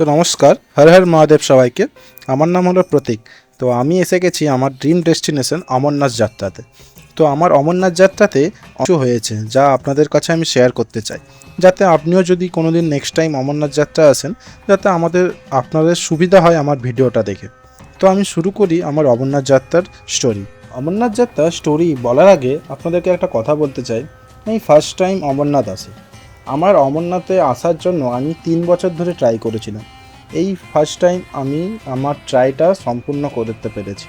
তো নমস্কার, হর হর মহাদেব সবাইকে। আমার নাম হলো প্রতীক। তো আমি এসে গেছি আমার ড্রিম ডেস্টিনেশন অমরনাথ যাত্রাতে। তো আমার অমরনাথ যাত্রাতে অংশ হয়েছে যা আপনাদের কাছে আমি শেয়ার করতে চাই, যাতে আপনিও যদি কোনো দিন নেক্সট টাইম অমরনাথ যাত্রা আসেন, যাতে আপনাদের সুবিধা হয় আমার ভিডিওটা দেখে। তো আমি শুরু করি আমার অমরনাথ যাত্রার স্টোরি। অমরনাথ যাত্রার স্টোরি বলার আগে আপনাদেরকে একটা কথা বলতে চাই। আমি ফার্স্ট টাইম অমরনাথ আসি। আমার অমরনাথে আসার জন্য আমি 3 বছর ধরে ট্রাই করেছিলাম। এই ফার্স্ট টাইম আমি আমার ট্রাইটা সম্পূর্ণ করতে পেরেছি।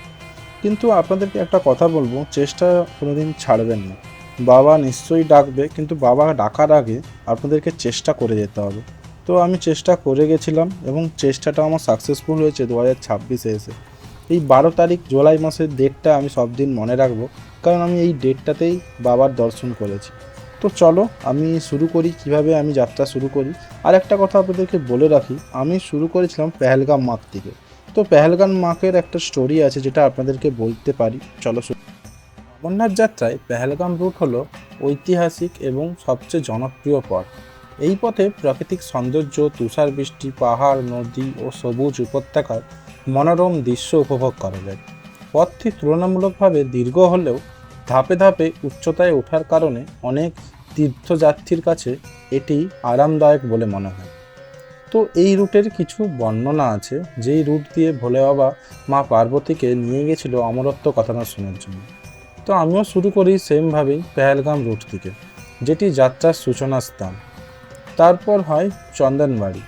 কিন্তু আপনাদেরকে একটা কথা বলবো, চেষ্টা কোনোদিন ছাড়বেন না। বাবা নিশ্চয়ই ডাকবে, কিন্তু বাবা ডাকার আগে আপনাদেরকে চেষ্টা করে যেতে হবে। তো আমি চেষ্টা করে গেছিলাম এবং চেষ্টাটা আমার সাকসেসফুল হয়েছে 2026-এ এসে। এই 12 তারিখ জুলাই মাসের ডেটটা আমি সব দিন মনে রাখবো, কারণ আমি এই ডেটটাতেই বাবার দর্শন করেছি। তো চলো আমি শুরু করি, কিভাবে আমি যাত্রা শুরু করি। আর একটা কথা আপনাদেরকে বলে রাখি, আমি শুরু করেছিলাম পেহেলগাম মাঠ থেকে। তো পেহেলগাম মাঠের একটা স্টোরি আছে যেটা আপনাদেরকে বলতে পারি, চলো শুরু। অমরনাথ যাত্রায় পেহেলগাম রুট হলো ঐতিহাসিক এবং সবচেয়ে জনপ্রিয় পথ। এই পথে প্রাকৃতিক সৌন্দর্য, তুষার বৃষ্টি, পাহাড়, নদী ও সবুজ উপত্যকার মনোরম দৃশ্য উপভোগ করা যায়। পথটি তুলনামূলকভাবে দীর্ঘ হলেও ধাপে ধাপে উচ্চতায় ওঠার কারণে অনেক তীর্থযাত্রীর কাছে এটি আরামদায়ক বলে মনে হয়। তো এই রুটের কিছু বর্ণনা আছে, যেই রুট দিয়ে ভোলে বাবা মা পার্বতীকে নিয়ে গেছিল অমরত্ব কথাটা শোনার জন্য। তো আমিও শুরু করি সেমভাবেই পেহেলগাম রুট থেকে, যেটি যাত্রার সূচনা স্থান। তারপর হয় চন্দনবাড়ি,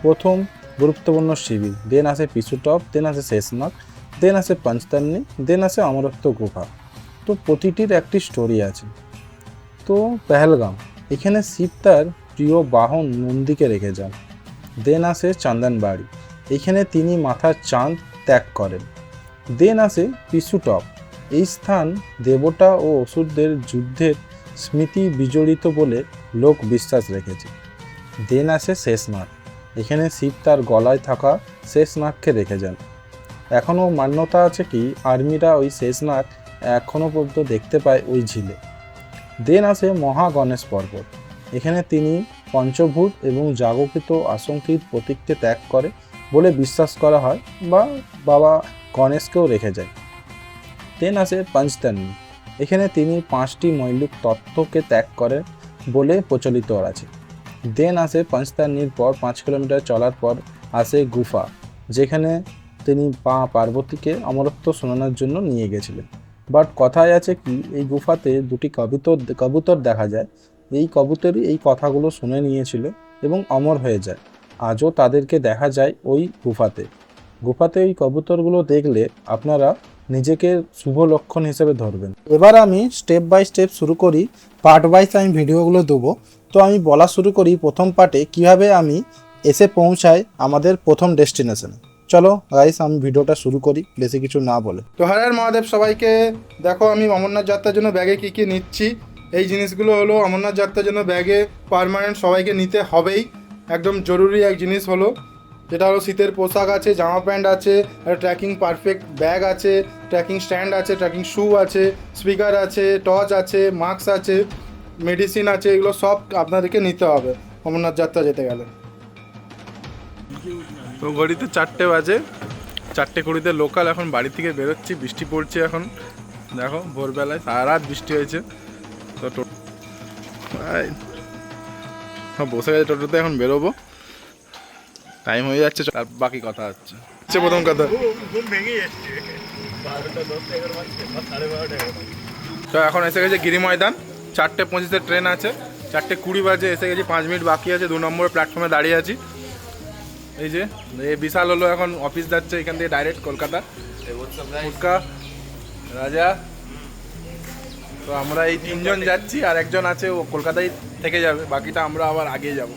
প্রথম গুরুত্বপূর্ণ শিবির। দেন আসে পিছু টপ, দেন আসে শেষনাগ, দেন আসে পঞ্চতান্নি, দেন আসে অমরত্ব গুহা। তো প্রতিটির একটি স্টোরি আছে। তো পেহেলগাম, এখানে শিব তার প্রিয় বাহন নন্দীকে রেখে যান। দেন আসে চন্দনবাড়ি, এখানে তিনি মাথার চাঁদ ত্যাগ করেন। দেন আসে পিছু টপ, এই স্থান দেবতা ও অসুরদের যুদ্ধের স্মৃতি বিজড়িত বলে লোক বিশ্বাস রেখেছে। দেন আসে শেষনাগ, এখানে শিব তার গলায় থাকা শেষনাগকে রেখে যান। এখনও মান্যতা আছে কি আর্মিরা ওই শেষনাগ এখনও পর্যন্ত দেখতে পায় ওই ঝিলে। দেন আসে মহা গণেশ পর্বত, এখানে তিনি পঞ্চভূত এবং জাগরিত আশঙ্কিত প্রতীককে ত্যাগ করে বলে বিশ্বাস করা হয়, বা বাবা গণেশকেও রেখে যায়। দেন আসে পঞ্চতান্নি, এখানে তিনি 5টি মৌলিক তত্ত্বকে ত্যাগ করে বলে প্রচলিত আছে। দেন আসে পঞ্চতান্নির পর 5 কিলোমিটার চলার পর আসে গুফা, যেখানে তিনি পার্বতীকে অমরত্ব শোনানোর জন্য নিয়ে গেছিলেন। বাট কথায় আছে কি এই গুফাতে 2টি কবুতর দেখা যায়। এই কবুতরই এই কথাগুলো শুনে নিয়েছিল এবং অমর হয়ে যায়। আজও তাদেরকে দেখা যায় ওই গুফাতে ওই কবুতরগুলো দেখলে আপনারা নিজেকে শুভ লক্ষণ হিসেবে ধরবেন। এবার আমি স্টেপ বাই স্টেপ শুরু করি, পার্ট ওয়াইজ আমি ভিডিওগুলো দেবো। তো আমি বলা শুরু করি প্রথম পার্টে কিভাবে আমি এসে পৌঁছাই আমাদের প্রথম ডেস্টিনেশনে। চলো গাইস, আমি ভিডিওটা শুরু করি বেশি কিছু না বলে। তো হর হর মহাদেব সবাইকে। দেখো আমি অমরনাথ যাত্রার জন্য ব্যাগে কী কী নিচ্ছি। এই জিনিসগুলো হলো অমরনাথ যাত্রার জন্য ব্যাগে পার্মানেন্ট সবাইকে নিতে হবেই, একদম জরুরি এক জিনিস হলো, যেটা হলো শীতের পোশাক আছে, জামা প্যান্ট আছে, আর ট্রেকিং পারফেক্ট ব্যাগ আছে, ট্রেকিং স্ট্যান্ড আছে, ট্রেকিং শু আছে, স্পিকার আছে, টর্চ আছে, মাস্ক আছে, মেডিসিন আছে। এগুলো সব আপনাদেরকে নিতে হবে অমরনাথ যাত্রা যেতে গেলে। তো ঘড়িতে 4টে বাজে, 4:20 লোকাল। এখন বাড়ি থেকে বেরোচ্ছি, বৃষ্টি পড়ছে এখন। দেখো ভোরবেলায় সারা রাত বৃষ্টি হয়েছে। তো বসে গেছে টোটোতে, এখন বেরোবো, টাইম হয়ে যাচ্ছে। আর বাকি কথা হচ্ছে প্রথম কথা। তো এখন এসে গেছে গিরি ময়দান, 4:25 ট্রেন আছে, 4:20 বাজে এসে গেছি, 5 মিনিট বাকি আছে। 2 নম্বর প্ল্যাটফর্মে দাঁড়িয়ে আছি। এই যে এই বিশাল হলো এখন অফিস যাচ্ছে এখান থেকে ডাইরেক্ট কলকাতা। মুস্কা, রাজা, তো আমরা এই 3জন যাচ্ছি, আর একজন আছে ও কলকাতায় থেকে যাবে, বাকিটা আমরা আবার আগে যাব।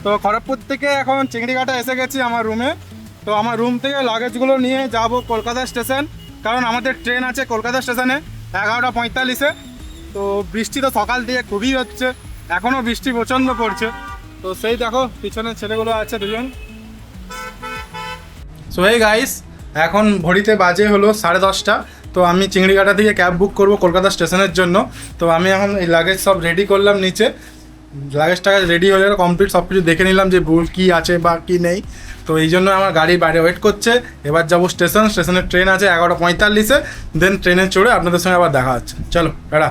তো খড়গপুর থেকে এখন চিংড়িঘাটা এসে গেছি আমার রুমে। তো আমার রুম থেকে লাগেজগুলো নিয়ে যাব কলকাতা স্টেশন, কারণ আমাদের ট্রেন আছে কলকাতা স্টেশনে 11:45-এ। তো বৃষ্টি তো সকাল দিয়ে খুবই হচ্ছে, এখনও বৃষ্টি প্রচণ্ড পড়ছে। তো সেই দেখো পিছনে ছেলেগুলো আছে 2জন। সো এই গাইস, এখন ঘড়িতে বাজে হলো 10:30। তো আমি চিংড়িঘাটা থেকে ক্যাব বুক করব কলকাতা স্টেশনের জন্য। তো আমি এখন এই লাগেজ সব রেডি করলাম নিচে, লাগেজ টাগেজ রেডি হয়ে গেল কমপ্লিট, সব কিছু দেখে নিলাম যে ভুল কী আছে বা কী নেই। তো এই জন্য আমার গাড়ি বাইরে ওয়েট করছে। এবার যাবো স্টেশনের ট্রেন আছে 11:45, দেন ট্রেনে চড়ে আপনাদের সঙ্গে আবার দেখা হচ্ছে। চলো টাটা।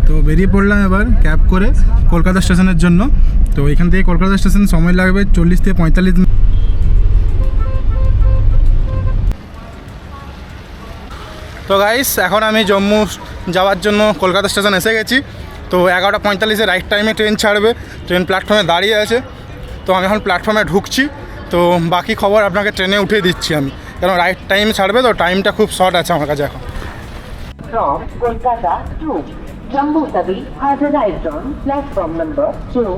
তো বেরিয়ে পড়লাম এবার ক্যাব করে কলকাতা স্টেশনের জন্য। তো এখান থেকে কলকাতা স্টেশন সময় লাগবে 40 থেকে 45 মিনিট। তো গাইস এখন আমি জম্মু যাওয়ার জন্য কলকাতা স্টেশন এসে গেছি। তো 11:45 রাইট টাইমে ট্রেন ছাড়বে, ট্রেন প্ল্যাটফর্মে দাঁড়িয়ে আছে। তো আমি এখন প্ল্যাটফর্মে ঢুকছি। তো বাকি খবর আপনাকে ট্রেনে উঠে দিচ্ছি আমি, কারণ রাইট টাইম ছাড়বে, তো টাইমটা খুব শর্ট আছে আমার কাছে এখন। From Kolkata to Jammu Tawi, Hazardized on platform number 2.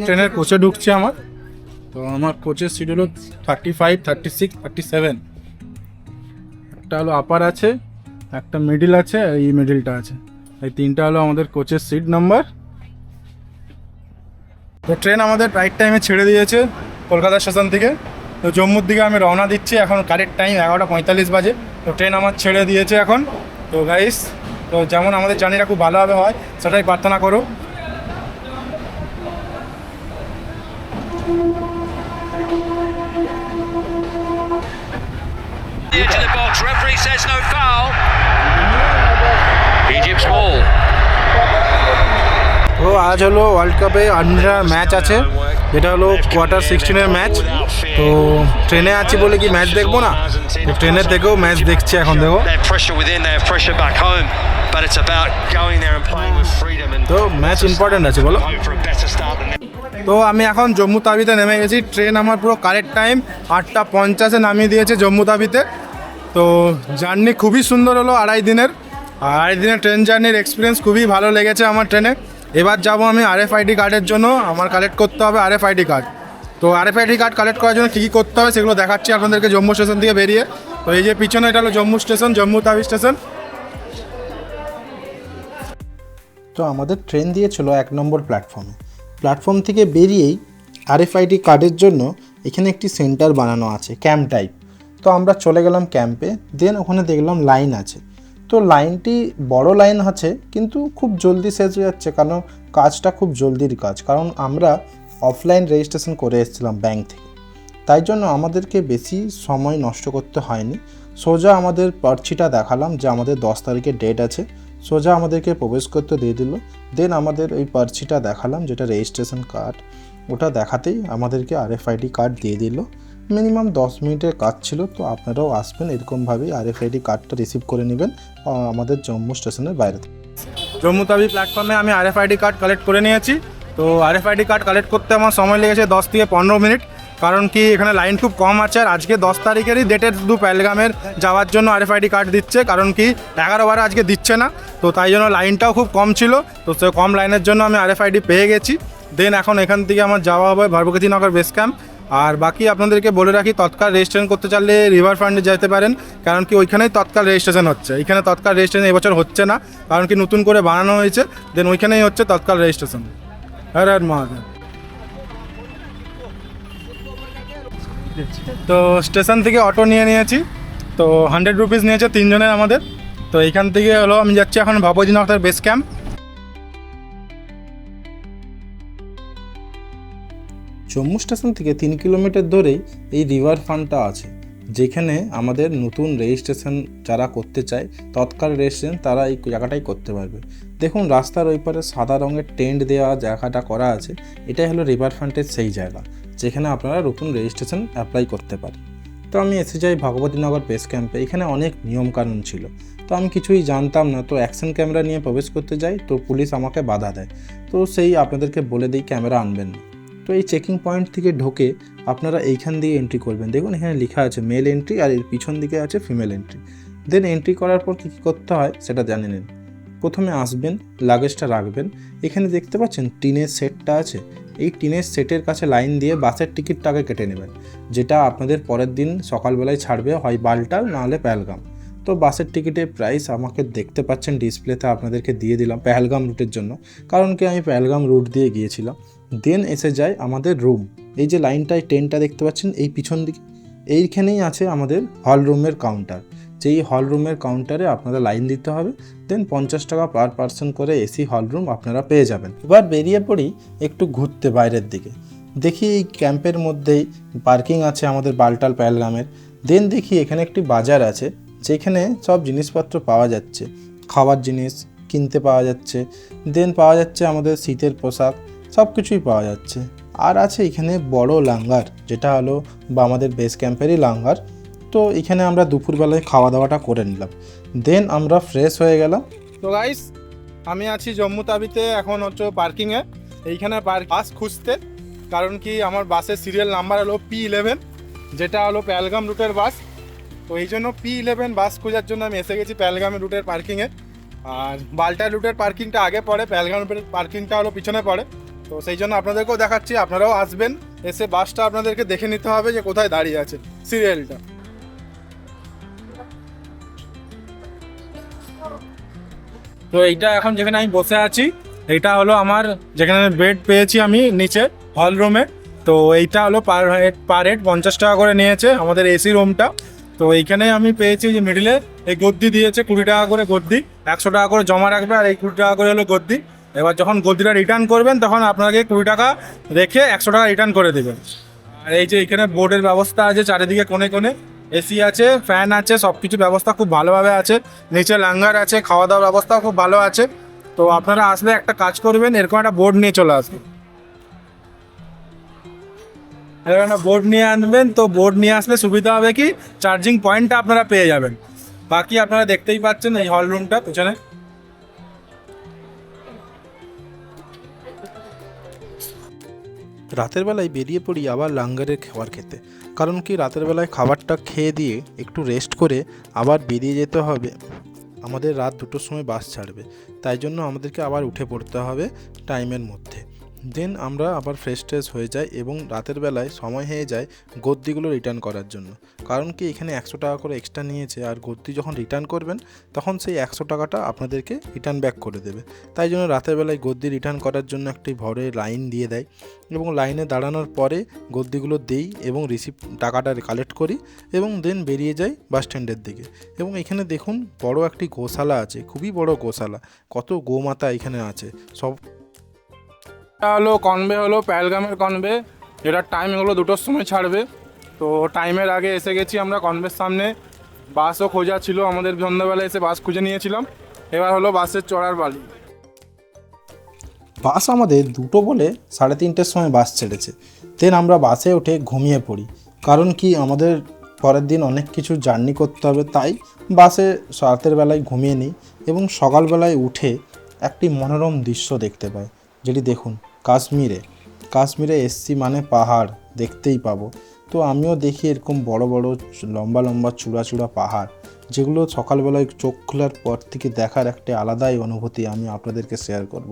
ট্রেনের কোচে ঢুকছি আমার। তো আমার কোচের সিট হলো 35, 36, 37। একটা হলো আপার আছে, একটা মিডিল আছে, এই মিডিলটা আছে। এই তিনটা হলো আমাদের কোচের সিট নাম্বার। তো ট্রেন আমাদের রাইট টাইমে ছেড়ে দিয়েছে কলকাতা স্টেশন থেকে। তো জম্মুর দিকে আমি রওনা দিচ্ছি, এখন কারেক্ট টাইম 11:45 বাজে। তো ট্রেন আমার ছেড়ে দিয়েছে এখন। তো গাইস, তো যেমন আমাদের জার্নিটা খুব ভালোভাবে হয় সেটাই প্রার্থনা করো। Into the box, referee says no foul. Egypt's ball. তো আজ হলো ওয়ার্ল্ড কাপে আর্জেন্টিনার ম্যাচ আছে, যেটা হলো কোয়ার্টার 16 ম্যাচ। তো ট্রেনে আছি বলে কি ম্যাচ দেখবো না? তো ট্রেনের থেকেও ম্যাচ দেখছি এখন, দেখো। They have pressure within, they have pressure back home, but it's about going there and playing with freedom and তো ম্যাচ ইম্পর্টেন্ট আছে বলো। hope for a better start than তো আমি এখন জম্মু তাবিতে নেমে গেছি। ট্রেন আমার পুরো কারেক্ট টাইম 8:50 নামিয়ে দিয়েছে জম্মু তাবিতে। তো জার্নি খুবই সুন্দর হলো, 2.5 দিনের। 2.5 দিনের ট্রেন জার্নির এক্সপিরিয়েন্স খুবই ভালো লেগেছে আমার ট্রেনে। এবার যাব আমি RFID কার্ডের জন্য, আমার কালেক্ট করতে হবে RFID কার্ড। তো RFID কার্ড কালেক্ট করার জন্য কী কী করতে হবে সেগুলো দেখাচ্ছি আপনাদেরকে জম্মু স্টেশন থেকে বেরিয়ে। তো এই যে পিছনে, এটা হলো জম্মু স্টেশন, জম্মু তাবি স্টেশন। তো আমাদের ট্রেন দিয়েছিল 1 নম্বর প্ল্যাটফর্মে। প্ল্যাটফর্ম থেকে বেরিয়েই RFID কার্ডের জন্য এখানে একটি সেন্টার বানানো আছে, ক্যাম্প টাইপ। তো আমরা চলে গেলাম ক্যাম্পে। দেন ওখানে দেখলাম লাইন আছে। তো লাইনটি বড় লাইন আছে, কিন্তু খুব জলদি শেষ হয়ে যাচ্ছে, কারণ কাজটা খুব জলদির কাজ। কারণ আমরা অফলাইন রেজিস্ট্রেশন করে এসেছিলাম ব্যাংক থেকে, তাই জন্য আমাদেরকে বেশি সময় নষ্ট করতে হয়নি। সোজা আমাদের পার্চিটা দেখালাম যে আমাদের 10 তারিখে ডেট আছে, সোজা আমাদেরকে প্রবেশ করতে দিয়ে দিল। দেন আমাদের ওই পার্চিটা দেখালাম, যেটা রেজিস্ট্রেশন কার্ড, ওটা দেখাতেই আমাদেরকে RFID কার্ড দিয়ে দিল। মিনিমাম 10 মিনিটের কাজ ছিল। তো আপনারাও আসবেন এরকমভাবেই RFID কার্ডটা রিসিভ করে নেবেন আমাদের জম্মু স্টেশনের বাইরে থেকে। জম্মু তাবি প্ল্যাটফর্মে আমি RFID কার্ড কালেক্ট করে নিয়েছি। তো RFID কার্ড কালেক্ট করতে আমার সময় লেগেছে 10 থেকে 15 মিনিট, কারণ কি এখানে লাইন খুব কম আছে। আর আজকে 10 তারিখেরই ডেটের শুধু পেহেলগামের যাওয়ার জন্য RFID কার্ড দিচ্ছে, কারণ কি 11 আজকে দিচ্ছে না। তো তাই জন্য লাইনটাও খুব কম ছিল। তো সে কম লাইনের জন্য আমি RFID পেয়ে গেছি। দেন এখন এখান থেকে আমার যাওয়া হবে ভারবুকেতিনগর বেস ক্যাম্প। আর বাকি আপনাদেরকে বলে রাখি, তৎকাল রেজিস্ট্রেশন করতে চাইলে রিভার ফ্রন্টে যেতে পারেন, কারণ কি ওইখানেই তৎকাল রেজিস্ট্রেশন হচ্ছে। এখানে তৎকাল রেজিস্ট্রেশন এবছর হচ্ছে না, কারণ কি নতুন করে বানানো হয়েছে। দেন ওইখানেই হচ্ছে তৎকাল রেজিস্ট্রেশন। হর হর মহাদেব। তো স্টেশন থেকে অটো নিয়ে নিয়েছি। তো 100 রুপিস নিয়েছে 3 জনের আমাদের। তো এইখান থেকে হলো আমি যাচ্ছি এখন ভারবুকেতিনগর বেস ক্যাম্প। জম্মু স্টেশন থেকে 3 কিলোমিটার ধরেই এই রিভার ফ্রন্টটা আছে, যেখানে আমাদের নতুন রেজিস্ট্রেশন যারা করতে চায়, তৎকাল রেজিস্ট্রেশন, তারা এই জায়গাটাই করতে পারবে। দেখুন রাস্তার ওই পারে সাদা রঙের টেন্ট দেওয়া জায়গাটা করা আছে, এটাই হলো রিভার ফ্রন্টের সেই জায়গা যেখানে আপনারা নতুন রেজিস্ট্রেশন অ্যাপ্লাই করতে পারেন। তো আমি এসে যাই ভারবুকেতিনগর বেস ক্যাম্পে। এখানে অনেক নিয়মকানুন ছিল, তো আমি কিছুই জানতাম না। তো অ্যাকশন ক্যামেরা নিয়ে প্রবেশ করতে যাই, তো পুলিশ আমাকে বাধা দেয়। তো সেই আপনাদেরকে বলে দিই ক্যামেরা আনবেন না। তো এই চেকিং পয়েন্ট থেকে ঢোকে আপনারা এইখান দিয়ে এন্ট্রি করবেন। দেখুন এখানে লেখা আছে মেল এন্ট্রি, আর এর পিছন দিকে আছে ফিমেল এন্ট্রি। দেন এন্ট্রি করার পর কী কী করতে হয় সেটা জানে নিন। প্রথমে আসবেন, লাগেজটা রাখবেন। এখানে দেখতে পাচ্ছেন টিনের সেটটা আছে, এই টিনের সেটের কাছে লাইন দিয়ে বাসের টিকিটটাকে কেটে নেবেন, যেটা আপনাদের পরের দিন সকালবেলায় ছাড়বে, হয় বালটাল নাহলে পেহেলগাম। তো বাসের টিকিটের প্রাইস আমাকে দেখতে পাচ্ছেন ডিসপ্লেতে, আপনাদেরকে দিয়ে দিলাম পেহেলগাম রুটের জন্য, কারণ কি আমি পেহেলগাম রুট দিয়ে গিয়েছিলাম। দেন এসে যায় আমাদের রুম। এই যে লাইনটায় ট্রেনটা দেখতে পাচ্ছেন এই পিছন দিকে, এইখানেই আছে আমাদের হল রুমের কাউন্টার। যেই হল রুমের কাউন্টারে আপনারা লাইন দিতে হবে, দেন 50 টাকা পার পার্সন করে এসি হল রুম আপনারা পেয়ে যাবেন। এবার বেরিয়ে পড়ি একটু ঘুরতে বাইরের দিকে। দেখি এই ক্যাম্পের মধ্যেই পার্কিং আছে আমাদের বালটাল পেহেলগামের। দেন দেখি এখানে একটি বাজার আছে, যেখানে সব জিনিসপত্র পাওয়া যাচ্ছে, খাবার জিনিস কিনতে পাওয়া যাচ্ছে। দেন পাওয়া যাচ্ছে আমাদের শীতের পোশাক, সব কিছুই পাওয়া যাচ্ছে। আর আছে এখানে বড় লাঙ্গার, যেটা হলো বা আমাদের বেস ক্যাম্পেরই লাঙ্গার। তো এখানে আমরা দুপুরবেলায় খাওয়া দাওয়াটা করে নিলাম, দেন আমরা ফ্রেশ হয়ে গেলাম। তো গাইস, আমি আছি জম্মু তাবিতে, এখন হচ্ছে পার্কিংয়ে। এইখানে বাস খুঁজতে, কারণ কি আমার বাসের সিরিয়াল নাম্বার হলো P11, যেটা হলো পেহেলগাম রুটের বাস। তো এই জন্য P11 বাস খোঁজার জন্য আমি এসে গেছি পেহেলগাম রুটের পার্কিংয়ে। আর বালটা রুটের পার্কিংটা আগে পড়ে, পেহেলগাম রুটের পার্কিংটা হলো পিছনে পড়ে। তো সেই জন্য আপনাদেরকেও দেখাচ্ছি, আপনারাও আসবেন, এসে বাসটা আপনাদেরকে দেখে নিতে হবে যে কোথায় দাঁড়িয়ে আছে সিরিয়ালটা। তো এইটা এখন যেখানে আমি বসে আছি, এইটা হলো আমার যেখানে বেড পেয়েছি আমি নিচে হল রুমে। তো এইটা হলো পার হেড 50 টাকা করে নিয়েছে আমাদের এসি রুমটা। তো এইখানে আমি পেয়েছি যে মিডিলে এই গদ্দি দিয়েছে 20 টাকা করে গদ্দি, 100 টাকা করে জমা রাখবে, আর এই 20 টাকা করে হলো গদ্দি। এবার যখন গদ্দিটা রিটার্ন করবেন তখন আপনাকে 20 টাকা রেখে 100 টাকা রিটার্ন করে দেবেন। আর এই যে এখানে বোর্ডের ব্যবস্থা আছে, চারিদিকে কোণে কোণে এসি আছে, ফ্যান আছে, সব কিছু ব্যবস্থা খুব ভালোভাবে আছে। নিচে লাঙ্গার আছে, খাওয়া দাওয়ার ব্যবস্থাও খুব ভালো আছে। তো আপনারা আসলে একটা কাজ করবেন, এরকম একটা বোর্ড নিয়ে চলে আসবেন, এরকম একটা বোর্ড নিয়ে আনবেন। তো বোর্ড নিয়ে আসলে সুবিধা হবে কি, চার্জিং পয়েন্টটা আপনারা পেয়ে যাবেন। বাকি আপনারা দেখতেই পাচ্ছেন এই হল রুমটা পেছনে। রাতের বেলায় বেরিয়ে পড়ি আবার লাঙ্গারের খাবার খেতে, কারণ কি রাতের বেলায় খাবারটা খেয়ে দিয়ে একটু রেস্ট করে আবার বেরিয়ে যেতে হবে। আমাদের রাত 2টোর সময় বাস ছাড়বে, তাই জন্য আমাদেরকে আবার উঠে পড়তে হবে টাইমের মধ্যে। দেন আমরা আবার ফ্রেশ ট্রেশ হয়ে যাই এবং রাতের বেলায় সময় হয়ে যায় গদ্দিগুলো রিটার্ন করার জন্য, কারণ কি এখানে 100 টাকা করে এক্সট্রা নিয়েছে, আর গদ্দি যখন রিটার্ন করবেন তখন সেই 100 টাকাটা আপনাদেরকে রিটার্ন ব্যাক করে দেবে। তাই জন্য রাতের বেলায় গদ্দি রিটার্ন করার জন্য একটি ভরে লাইন দিয়ে দেয়, এবং লাইনে দাঁড়ানোর পরে গদ্দিগুলো দেই এবং টাকাটা কালেক্ট করি এবং দেন বেরিয়ে যাই বাস স্ট্যান্ডের দিকে। এবং এখানে দেখুন বড় একটি গোশালা আছে, খুবই বড় গোশালা, কত গোমাতা এখানে আছে সব। এটা হলো কনভে, হলো পেহেলগামের কনভে, এটার টাইম হলো 2টোর সময় ছাড়বে। তো টাইমের আগে এসে গেছি আমরা কনভের সামনে। বাসও খোঁজা ছিল আমাদের, সন্ধ্যাবেলা এসে বাস খুঁজে নিয়েছিলাম। এবার হলো বাসের চড়ার পালি। বাস আমাদের 2টো বলে 3:30-টের সময় বাস ছেড়েছে। দেন আমরা বাসে উঠে ঘুমিয়ে পড়ি, কারণ কি আমাদের পরের দিন অনেক কিছু জার্নি করতে হবে, তাই বাসে রাতের বেলায় ঘুমিয়ে নিই এবং সকালবেলায় উঠে একটি মনোরম দৃশ্য দেখতে পাই, যেটি দেখুন কাশ্মীরে এসছি মানে পাহাড় দেখতেই পাবো। তো আমিও দেখি এরকম বড় বড় লম্বা লম্বা চূড়া চূড়া পাহাড়, যেগুলো সকালবেলায় চোখ খোলার পর থেকে দেখার একটা আলাদাই অনুভূতি আমি আপনাদেরকে শেয়ার করব।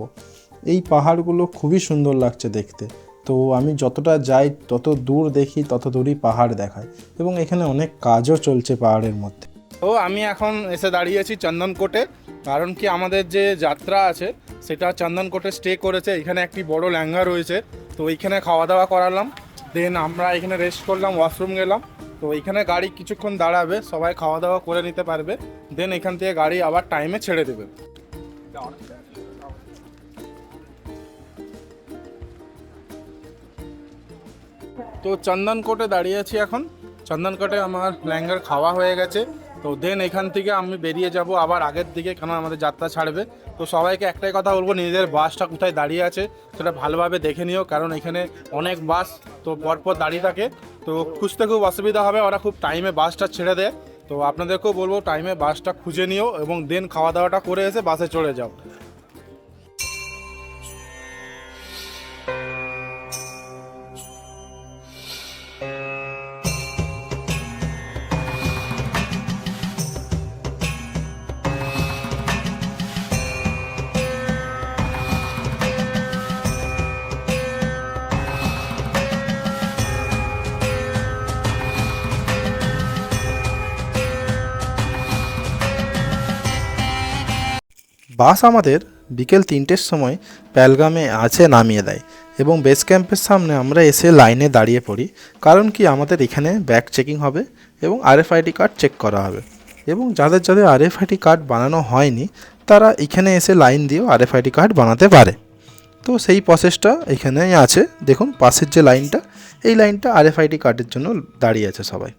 এই পাহাড়গুলো খুবই সুন্দর লাগছে দেখতে। তো আমি যতটা যাই তত দূর দেখি, তত দূরই পাহাড় দেখায়, এবং এখানে অনেক কাজও চলছে পাহাড়ের মধ্যে। তো আমি এখন এসে দাঁড়িয়েছি চন্দনকোটে, কারণ কি আমাদের যে যাত্রা আছে সেটা চন্দনকোটে স্টে করেছে। এখানে একটি বড় ল্যাঙ্গা রয়েছে, তো এইখানে খাওয়া দাওয়া করালাম। দেন আমরা এখানে রেস্ট করলাম, ওয়াশরুম গেলাম। তো এইখানে গাড়ি কিছুক্ষণ দাঁড়াবে, সবাই খাওয়া দাওয়া করে নিতে পারবে। দেন এখান থেকে গাড়ি আবার টাইমে ছেড়ে দেবে। তো চন্দনকোটে দাঁড়িয়ে আছি এখন। চন্দনকোটে আমার ল্যাঙ্গার খাওয়া হয়ে গেছে। তো দেন এখান থেকে আমি বেরিয়ে যাব আবার আগের দিকে, কেন আমাদের যাত্রা ছাড়বে। তো সবাইকে একটাই কথা বলবো, নিজেদের বাসটা কোথায় দাঁড়িয়ে আছে সেটা ভালোভাবে দেখে নিও, কারণ এখানে অনেক বাস তো পরপর দাঁড়িয়ে থাকে, তো খুঁজতে খুব অসুবিধা হবে, ওরা খুব টাইমে বাসটা ছেড়ে দেয়। তো আপনাদেরকেও বলবো টাইমে বাসটা খুঁজে নিও এবং দেন খাওয়া দাওয়াটা করে এসে বাসে চড়ে যাও। বাস আমাদের বিকেল 3টের সময় পেহেলগামে আছে নামিয়ে দেয় এবং বেস ক্যাম্পের সামনে আমরা এসে লাইনে দাঁড়িয়ে পড়ি, কারণ কি আমাদের এখানে ব্যাগ চেকিং হবে এবং আরএফআইডি কার্ড চেক করা হবে এবং যাদের যাদের আরএফআইডি কার্ড বানানো হয়নি তারা এখানে এসে লাইন দিয়েও আরএফআইডি কার্ড বানাতে পারে। তো সেই প্রসেসটা এখানেই আছে, দেখুন পাশের যে লাইনটা, এই লাইনটা আরএফআইডি কার্ডের জন্য দাঁড়িয়ে আছে সবাই।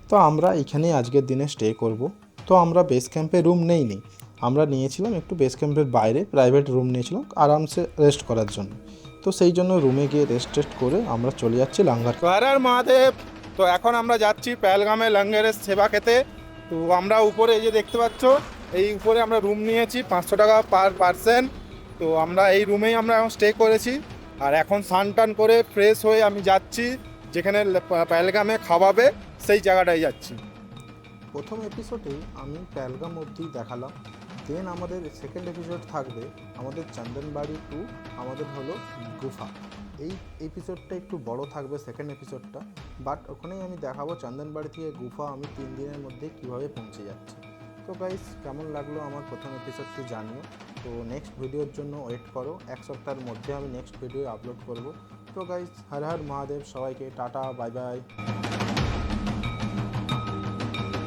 তো আমরা এখানেই আজকের দিনে স্টে করব। তো আমরা বেস ক্যাম্পে রুম নেইনি, আমরা নিয়েছিলাম একটু বেস ক্যাম্পের বাইরে প্রাইভেট রুম নিয়েছিলাম আরামসে রেস্ট করার জন্য। তো সেই জন্য রুমে গিয়ে রেস্ট করে আমরা চলে যাচ্ছি লাঙ্গার। তো হর হর মহাদেব। তো এখন আমরা যাচ্ছি পেহেলগামে লঙ্গরের সেবা খেতে। তো আমরা উপরে এই যে দেখতে পাচ্ছ, এই উপরে আমরা রুম নিয়েছি 500 টাকা পার পারসন। তো আমরা এই রুমেই আমরা এখন স্টে করেছি। আর এখন স্নান টান করে ফ্রেশ হয়ে আমি যাচ্ছি যেখানে পেহেলগামে খাওয়াবে সেই জায়গাটায় যাচ্ছি। প্রথম এপিসোডে আমি পেহেলগাম অবধি দেখালাম, দেন আমাদের সেকেন্ড এপিসোড থাকবে আমাদের চন্দনবাড়ি টু আমাদের হলো গুফা। এই এপিসোডটা একটু বড় থাকবে সেকেন্ড এপিসোডটা, বাট ওখানেই আমি দেখাবো চন্দনবাড়ি থেকে গুফা আমি 3 দিনের মধ্যে কিভাবে পৌঁছে যাচ্ছি। তো গাইস কেমন লাগলো আমার প্রথম এপিসোডটি জানিও। তো নেক্সট ভিডিওর জন্য ওয়েট করো, 1 সপ্তাহের মধ্যে আমি নেক্সট ভিডিও আপলোড করব। তো গাইস হর হর মহাদেব, সবাইকে টাটা, বাই বাই।